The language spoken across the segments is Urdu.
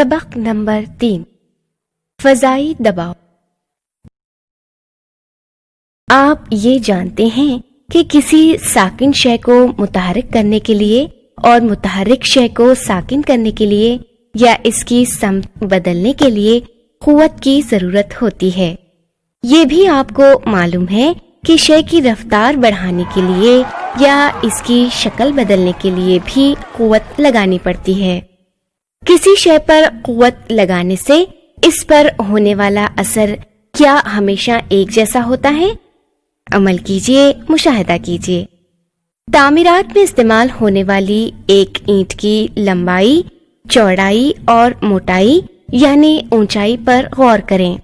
سبق نمبر 3 فضائی دباؤ۔ آپ یہ جانتے ہیں کہ کسی ساکن شے کو متحرک کرنے کے لیے اور متحرک شے کو ساکن کرنے کے لیے یا اس کی سمت بدلنے کے لیے قوت کی ضرورت ہوتی ہے۔ یہ بھی آپ کو معلوم ہے کہ شے کی رفتار بڑھانے کے لیے یا اس کی شکل بدلنے کے لیے بھی قوت لگانی پڑتی ہے۔ کسی شے پر قوت لگانے سے اس پر ہونے والا اثر کیا ہمیشہ ایک جیسا ہوتا ہے؟ عمل کیجئے، مشاہدہ کیجئے۔ تعمیرات میں استعمال ہونے والی ایک اینٹ کی لمبائی، چوڑائی اور موٹائی یعنی اونچائی پر غور کریں۔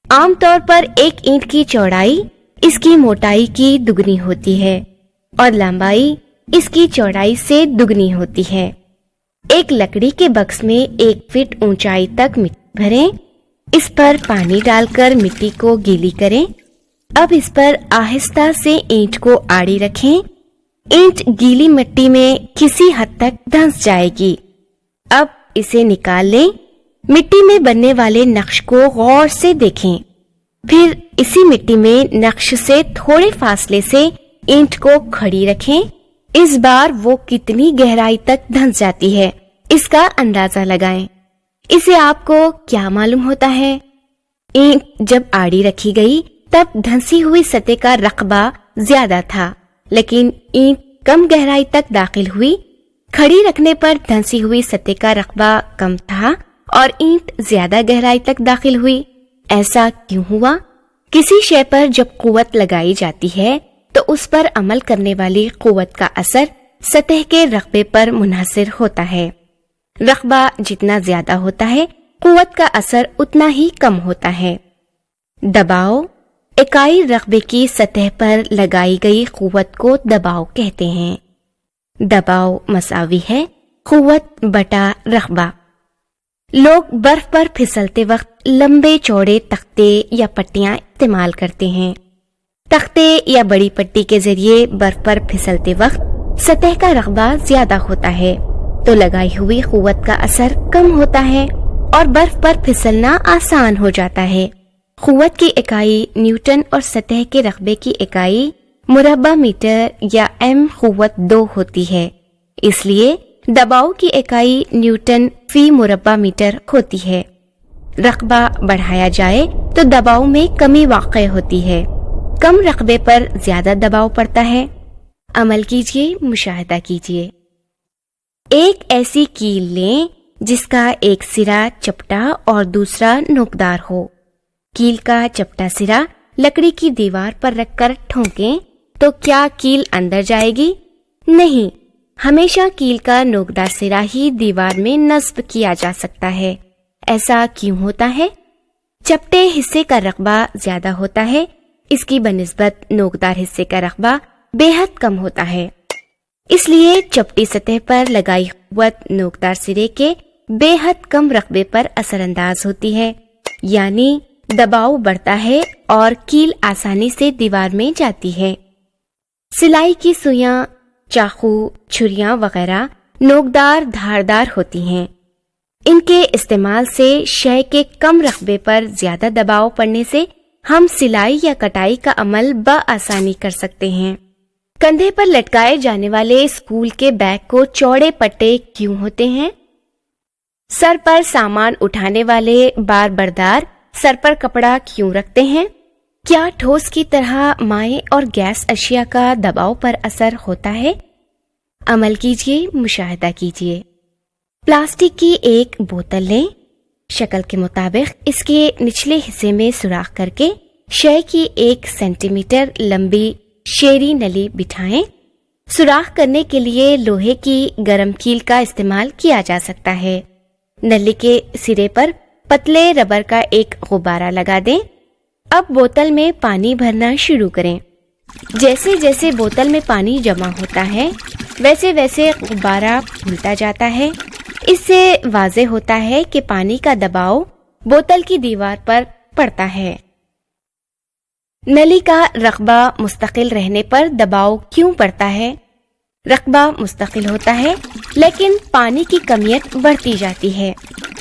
عام طور پر ایک اینٹ کی چوڑائی اس کی موٹائی کی دگنی ہوتی ہے اور لمبائی اس کی چوڑائی سے دگنی ہوتی ہے۔ ایک لکڑی کے بکس میں 1 فٹ اونچائی تک مٹی بھریں، اس پر پانی ڈال کر مٹی کو گیلی کریں۔ اب اس پر آہستہ سے اینٹ کو آڑی رکھیں۔ اینٹ گیلی مٹی میں کسی حد تک دھنس جائے گی۔ اب اسے نکال لیں۔ مٹی میں بننے والے نقش کو غور سے دیکھیں، پھر اسی مٹی میں نقش سے تھوڑے فاصلے سے اینٹ کو کھڑی رکھیں۔ اس بار وہ کتنی گہرائی تک دھنس جاتی ہے اس کا اندازہ لگائیں۔ اسے آپ کو کیا معلوم ہوتا ہے؟ اینٹ جب آڑی رکھی گئی تب دھنسی ہوئی سطح کا رقبہ زیادہ تھا، لیکن اینٹ کم گہرائی تک داخل ہوئی۔ کھڑی رکھنے پر دھنسی ہوئی سطح کا رقبہ کم تھا اور اینٹ زیادہ گہرائی تک داخل ہوئی۔ ایسا کیوں ہوا؟ کسی شے پر جب قوت لگائی جاتی ہے تو اس پر عمل کرنے والی قوت کا اثر سطح کے رقبے پر منحصر ہوتا ہے۔ رقبہ جتنا زیادہ ہوتا ہے قوت کا اثر اتنا ہی کم ہوتا ہے۔ دباؤ اکائی رقبے کی سطح پر لگائی گئی قوت کو دباؤ کہتے ہیں۔ دباؤ مساوی ہے قوت بٹا رقبہ۔ لوگ برف پر پھسلتے وقت لمبے چوڑے تختے یا پٹیاں استعمال کرتے ہیں۔ تختے یا بڑی پٹی کے ذریعے برف پر پھسلتے وقت سطح کا رقبہ زیادہ ہوتا ہے تو لگائی ہوئی قوت کا اثر کم ہوتا ہے اور برف پر پھسلنا آسان ہو جاتا ہے۔ قوت کی اکائی نیوٹن اور سطح کے رقبے کی اکائی مربع میٹر یا ایم قوت 2 ہوتی ہے، اس لیے دباؤ کی اکائی نیوٹن فی مربع میٹر ہوتی ہے۔ رقبہ بڑھایا جائے تو دباؤ میں کمی واقع ہوتی ہے، کم رقبے پر زیادہ دباؤ پڑتا ہے۔ عمل کیجئے، مشاہدہ کیجئے۔ ایک ایسی کیل لیں جس کا ایک سرا چپٹا اور دوسرا نوکدار ہو۔ کیل کا چپٹا سرا لکڑی کی دیوار پر رکھ کر ٹھونکیں تو کیا کیل اندر جائے گی؟ نہیں، ہمیشہ کیل کا نوکدار سرا ہی دیوار میں نصب کیا جا سکتا ہے۔ ایسا کیوں ہوتا ہے؟ چپٹے حصے کا رقبہ زیادہ ہوتا ہے، اس کی بنسبت نوکدار حصے کا رقبہ بے حد کم ہوتا ہے، اس لیے چپٹی سطح پر لگائی قوت نوکدار سرے کے بے حد کم رقبے پر اثر انداز ہوتی ہے، یعنی دباؤ بڑھتا ہے اور کیل آسانی سے دیوار میں جاتی ہے۔ سلائی کی سوئیاں، چاقو، چھریاں وغیرہ نوکدار دھاردار ہوتی ہیں۔ ان کے استعمال سے شے کے کم رقبے پر زیادہ دباؤ پڑنے سے ہم سلائی یا کٹائی کا عمل بآسانی کر سکتے ہیں۔ کندھے پر لٹکائے جانے والے اسکول کے بیگ کو چوڑے پٹے کیوں ہوتے ہیں؟ سر پر سامان اٹھانے والے بار بردار سر پر کپڑا کیوں رکھتے ہیں؟ کیا ٹھوس کی طرح مائع اور گیس اشیاء کا دباؤ پر اثر ہوتا ہے؟ عمل کیجئے، مشاہدہ کیجئے۔ پلاسٹک کی ایک بوتل لیں، شکل کے مطابق اس کے نچلے حصے میں سوراخ کر کے شے کی 1 سینٹی میٹر لمبی شیری نلی بٹھائیں۔ سوراخ کرنے کے لیے لوہے کی گرم کیل کا استعمال کیا جا سکتا ہے۔ نلی کے سرے پر پتلے ربر کا ایک غبارہ لگا دیں۔ اب بوتل میں پانی بھرنا شروع کریں۔ جیسے جیسے بوتل میں پانی جمع ہوتا ہے ویسے ویسے غبارہ پھولتا جاتا ہے۔ اس سے واضح ہوتا ہے کہ پانی کا دباؤ بوتل کی دیوار پر پڑتا ہے۔ نلی کا رقبہ مستقل رہنے پر دباؤ کیوں پڑتا ہے؟ رقبہ مستقل ہوتا ہے لیکن پانی کی کمیت بڑھتی جاتی ہے۔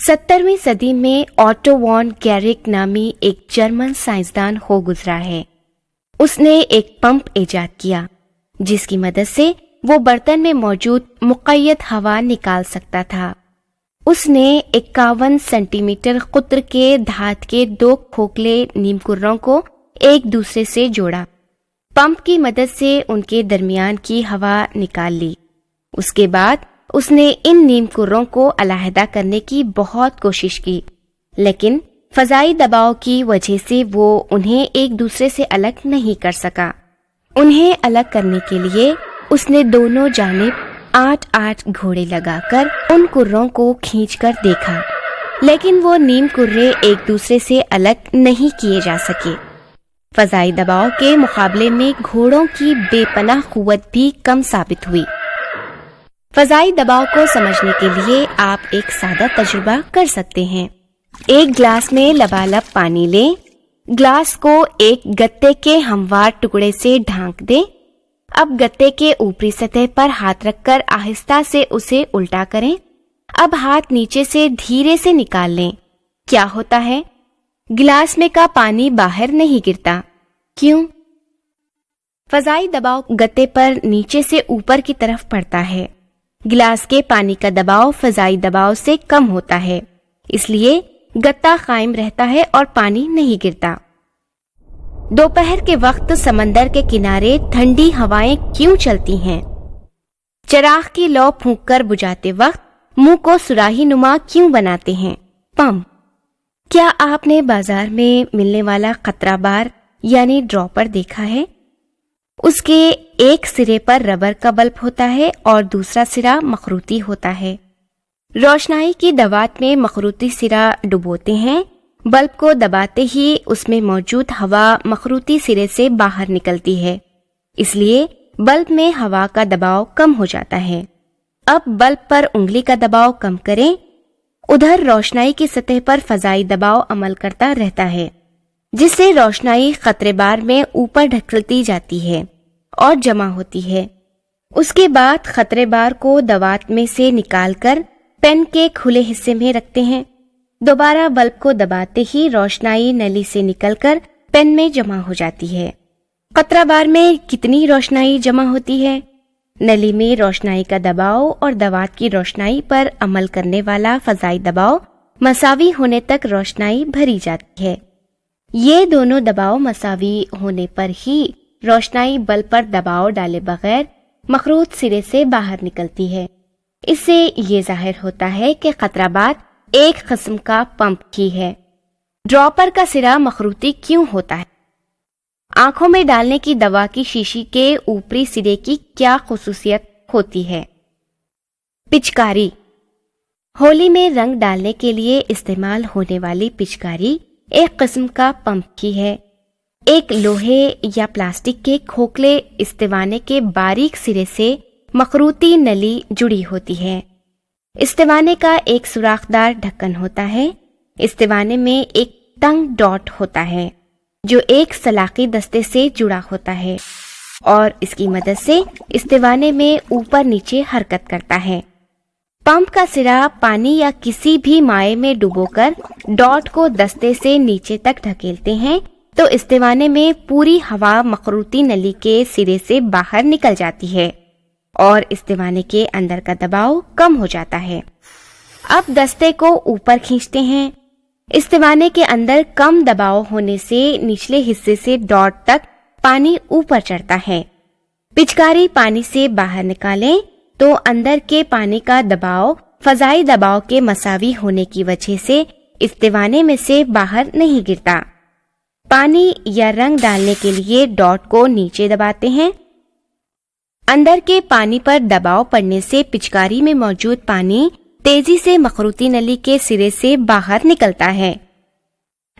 17ویں صدی میں آٹو وان گیرک نامی ایک جرمن سائنسدان ہو گزرا ہے۔ اس نے ایک پمپ ایجاد کیا جس کی مدد سے وہ برتن میں موجود مقید ہوا نکال سکتا تھا۔ اس نے 51 سینٹی میٹر قطر کے دھات کے 2 کھوکھلے نیم کروں کو ایک دوسرے سے جوڑا۔ پمپ کی مدد سے ان کے درمیان کی ہوا نکال لی۔ اس کے بعد اس نے ان نیم کروں کو علیحدہ کرنے کی بہت کوشش کی، لیکن فضائی دباؤ کی وجہ سے وہ انہیں ایک دوسرے سے الگ نہیں کر سکا۔ انہیں الگ کرنے کے لیے اس نے دونوں جانب 8 گھوڑے لگا کر ان کروں کو کھینچ کر دیکھا، لیکن وہ نیم کرے ایک دوسرے سے الگ نہیں کیے جا سکے۔ فضائی دباؤ کے مقابلے میں گھوڑوں کی بے پناہ قوت بھی کم ثابت ہوئی۔ فضائی دباؤ کو سمجھنے کے لیے آپ ایک سادہ تجربہ کر سکتے ہیں۔ ایک گلاس میں لبالب پانی لیں، گلاس کو ایک گتے کے ہموار ٹکڑے سے ڈھانک دیں۔ اب گتے کے اوپری سطح پر ہاتھ رکھ کر آہستہ سے اسے الٹا کریں۔ اب ہاتھ نیچے سے دھیرے سے نکال لیں۔ کیا ہوتا ہے؟ گلاس میں کا پانی باہر نہیں گرتا۔ کیوں؟ فضائی دباؤ گتے پر نیچے سے اوپر کی طرف پڑتا ہے۔ گلاس کے پانی کا دباؤ فضائی دباؤ سے کم ہوتا ہے، اس لیے گتا قائم رہتا ہے اور پانی نہیں گرتا۔ دوپہر کے وقت سمندر کے کنارے ٹھنڈی ہوائیں کیوں چلتی ہیں؟ چراغ کی لو پھونک کر بجھاتے وقت منہ کو سراہی نما کیوں بناتے ہیں؟ پمپ۔ کیا آپ نے بازار میں ملنے والا قطرہ بار یعنی ڈراپر دیکھا ہے؟ اس کے ایک سرے پر ربر کا بلب ہوتا ہے اور دوسرا سرا مخروطی ہوتا ہے۔ روشنائی کی دوات میں مخروطی سرا ڈبوتے ہیں، بلب کو دباتے ہی اس میں موجود ہوا مخروطی سرے سے باہر نکلتی ہے، اس لیے بلب میں ہوا کا دباؤ کم ہو جاتا ہے۔ اب بلب پر انگلی کا دباؤ کم کریں، ادھر روشنائی کی سطح پر فضائی دباؤ عمل کرتا رہتا ہے، جس سے روشنائی قطرے بار میں اوپر ڈھکلتی جاتی ہے اور جمع ہوتی ہے۔ اس کے بعد قطرے بار کو دوات میں سے نکال کر پین کے کھلے حصے میں رکھتے ہیں۔ دوبارہ بلب کو دباتے ہی روشنائی نلی سے نکل کر پین میں جمع ہو جاتی ہے۔ قطرہ بار میں کتنی روشنائی جمع ہوتی ہے؟ نلی میں روشنائی کا دباؤ اور دوات کی روشنائی پر عمل کرنے والا فضائی دباؤ مساوی ہونے تک روشنائی بھری جاتی ہے۔ یہ دونوں دباؤ مساوی ہونے پر ہی روشنائی بلب پر دباؤ ڈالے بغیر مخروط سرے سے باہر نکلتی ہے۔ اس سے یہ ظاہر ہوتا ہے کہ قطرہ بار ایک قسم کا پمپ ہی ہے۔ ڈراپر کا سرا مخروطی کیوں ہوتا ہے؟ آنکھوں میں ڈالنے کی دوا کی شیشی کے اوپری سرے کی کیا خصوصیت ہوتی ہے؟ پچکاری۔ ہولی میں رنگ ڈالنے کے لیے استعمال ہونے والی پچکاری ایک قسم کا پمپ ہی ہے۔ ایک لوہے یا پلاسٹک کے کھوکھلے استوانے کے باریک سرے سے مخروطی نلی جڑی ہوتی ہے۔ استوانے کا ایک سوراخ دار ڈھکن ہوتا ہے۔ استوانے میں ایک تنگ ڈاٹ ہوتا ہے جو ایک سلاخی دستے سے جڑا ہوتا ہے اور اس کی مدد سے استوانے میں اوپر نیچے حرکت کرتا ہے۔ پمپ کا سرا پانی یا کسی بھی مائع میں ڈبو کر ڈاٹ کو دستے سے نیچے تک ڈھکیلتے ہیں تو استوانے میں پوری ہوا مخروطی نلی کے سرے سے باہر نکل جاتی ہے اور استوانے کے اندر کا دباؤ کم ہو جاتا ہے۔ اب دستے کو اوپر کھینچتے ہیں۔ استوانے کے اندر کم دباؤ ہونے سے نچلے حصے سے ڈاٹ تک پانی اوپر چڑھتا ہے۔ پچکاری پانی سے باہر نکالیں تو اندر کے پانی کا دباؤ فضائی دباؤ کے مساوی ہونے کی وجہ سے استوانے میں سے باہر نہیں گرتا۔ پانی یا رنگ ڈالنے کے لیے ڈاٹ کو نیچے دباتے ہیں۔ اندر کے پانی پر دباؤ پڑنے سے پچکاری میں موجود پانی تیزی سے مخروطی نلی کے سرے سے باہر نکلتا ہے۔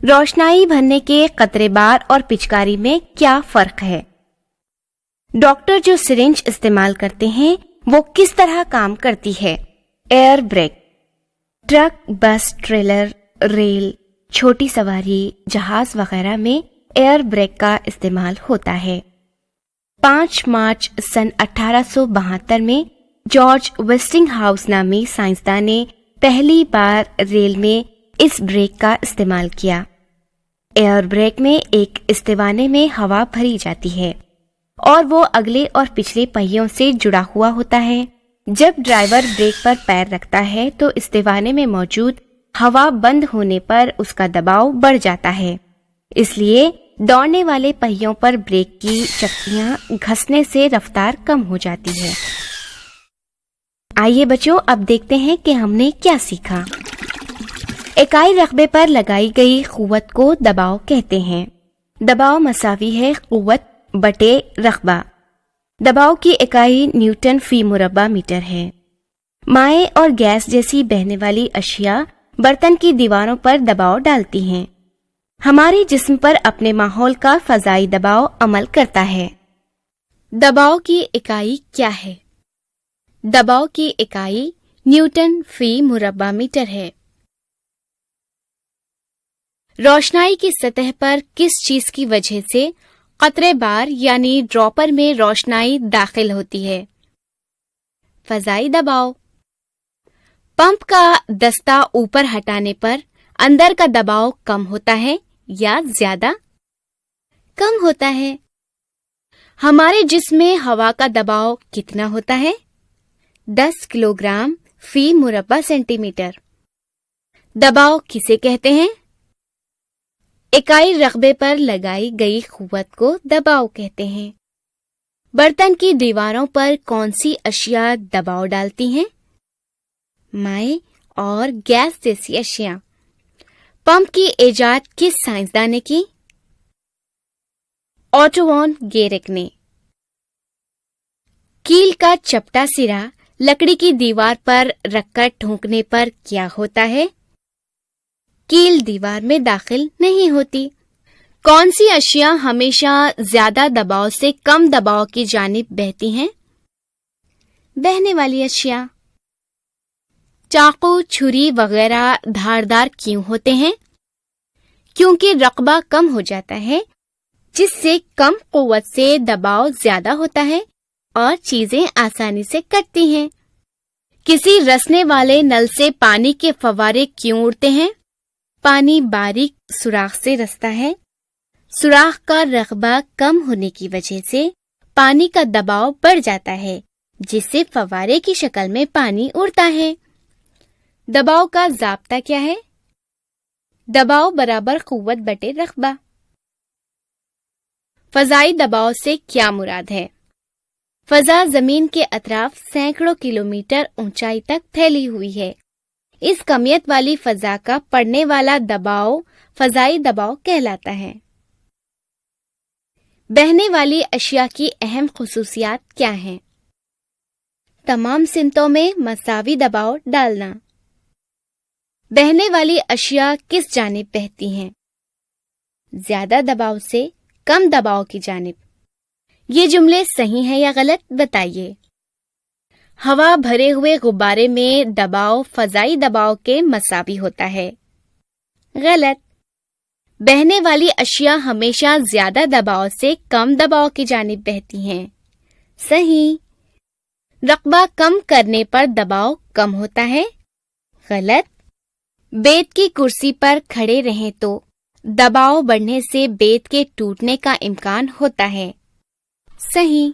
روشنائی بھرنے کے قطرے بار اور پچکاری میں کیا فرق ہے؟ ڈاکٹر جو سرنج استعمال کرتے ہیں وہ کس طرح کام کرتی ہے؟ Air brake. Truck, bus, trailer, rail, چھوٹی سواری، جہاز وغیرہ میں ایئر بریک کا استعمال ہوتا ہے۔ 5 مارچ سن 1872 میں جارج ویسٹنگ ہاؤس نامی سائنسدان نے پہلی بار ریل میں اس بریک کا استعمال کیا۔ ایئر بریک میں ایک استوانے میں ہوا بھری جاتی ہے اور وہ اگلے اور پچھلے پہیوں سے جڑا ہوا ہوتا ہے۔ جب ڈرائیور بریک پر پیر رکھتا ہے تو استوانے میں موجود ہوا بند ہونے پر اس کا دباؤ بڑھ جاتا ہے، اس لیے دوڑنے والے پہیوں پر بریک کی چکیاں گھسنے سے رفتار کم ہو جاتی ہے۔ آئیے بچوں، اب دیکھتے ہیں کہ ہم نے کیا سیکھا۔ اکائی رقبے پر لگائی گئی قوت کو دباؤ کہتے ہیں۔ دباؤ مساوی ہے قوت بٹے رقبہ۔ دباؤ کی اکائی نیوٹن فی مربع میٹر ہے۔ مائع اور گیس جیسی بہنے والی اشیاء برتن کی دیواروں پر دباؤ ڈالتی ہیں۔ ہمارے جسم پر اپنے ماحول کا فضائی دباؤ عمل کرتا ہے۔ دباؤ کی اکائی کیا ہے؟ دباؤ کی اکائی نیوٹن فی مربع میٹر ہے۔ روشنائی کی سطح پر کس چیز کی وجہ سے قطرے بار یعنی ڈراپر میں روشنائی داخل ہوتی ہے؟ فضائی دباؤ۔ پمپ کا دستہ اوپر ہٹانے پر اندر کا دباؤ کم ہوتا ہے یا زیادہ؟ کم ہوتا ہے۔ ہمارے جسم میں ہوا کا دباؤ کتنا ہوتا ہے؟ 10 کلو گرام فی مربع سینٹی میٹر۔ دباؤ کسے کہتے ہیں؟ اکائی رقبے پر لگائی گئی قوت کو دباؤ کہتے ہیں۔ برتن کی دیواروں پر کون سی اشیاء دباؤ ڈالتی ہیں؟ مائع اور گیس جیسی اشیاء۔ پمپ کی ایجاد کس سائنسدان نے کی؟ آٹو وان گیرک نے۔ کیل کا چپٹا سرا لکڑی کی دیوار پر رکھ کر ٹھونکنے پر کیا ہوتا ہے؟ کیل دیوار میں داخل نہیں ہوتی۔ کون سی اشیاء ہمیشہ زیادہ دباؤ سے کم دباؤ کی جانب بہتی ہیں؟ بہنے والی اشیاء۔ چاقو، چھری وغیرہ دھاردار کیوں ہوتے ہیں؟ کیونکہ رقبہ کم ہو جاتا ہے، جس سے کم قوت سے دباؤ زیادہ ہوتا ہے اور چیزیں آسانی سے کٹتی ہیں۔ کسی رسنے والے نل سے پانی کے فوارے کیوں اڑتے ہیں؟ پانی باریک سوراخ سے رستا ہے۔ سوراخ کا رقبہ کم ہونے کی وجہ سے پانی کا دباؤ بڑھ جاتا ہے، جس سے فوارے کی شکل میں پانی اڑتا ہے۔ دباؤ کا ضابطہ کیا ہے؟ دباؤ برابر قوت بٹے رقبہ۔ فضائی دباؤ سے کیا مراد ہے؟ فضا زمین کے اطراف سینکڑوں کلومیٹر اونچائی تک پھیلی ہوئی ہے۔ اس کمیت والی فضا کا پڑنے والا دباؤ فضائی دباؤ کہلاتا ہے۔ بہنے والی اشیاء کی اہم خصوصیات کیا ہیں؟ تمام سمتوں میں مساوی دباؤ ڈالنا۔ بہنے والی اشیاء کس جانب بہتی ہیں؟ زیادہ دباؤ سے کم دباؤ کی جانب۔ یہ جملے صحیح ہیں یا غلط بتائیے۔ ہوا بھرے ہوئے غبارے میں دباؤ فضائی دباؤ کے مساوی ہوتا ہے۔ غلط۔ بہنے والی اشیاء ہمیشہ زیادہ دباؤ سے کم دباؤ کی جانب بہتی ہیں۔ صحیح۔ رقبہ کم کرنے پر دباؤ کم ہوتا ہے۔ غلط۔ بیت کی کرسی پر کھڑے رہیں تو دباؤ بڑھنے سے بیت کے ٹوٹنے کا امکان ہوتا ہے۔ صحیح۔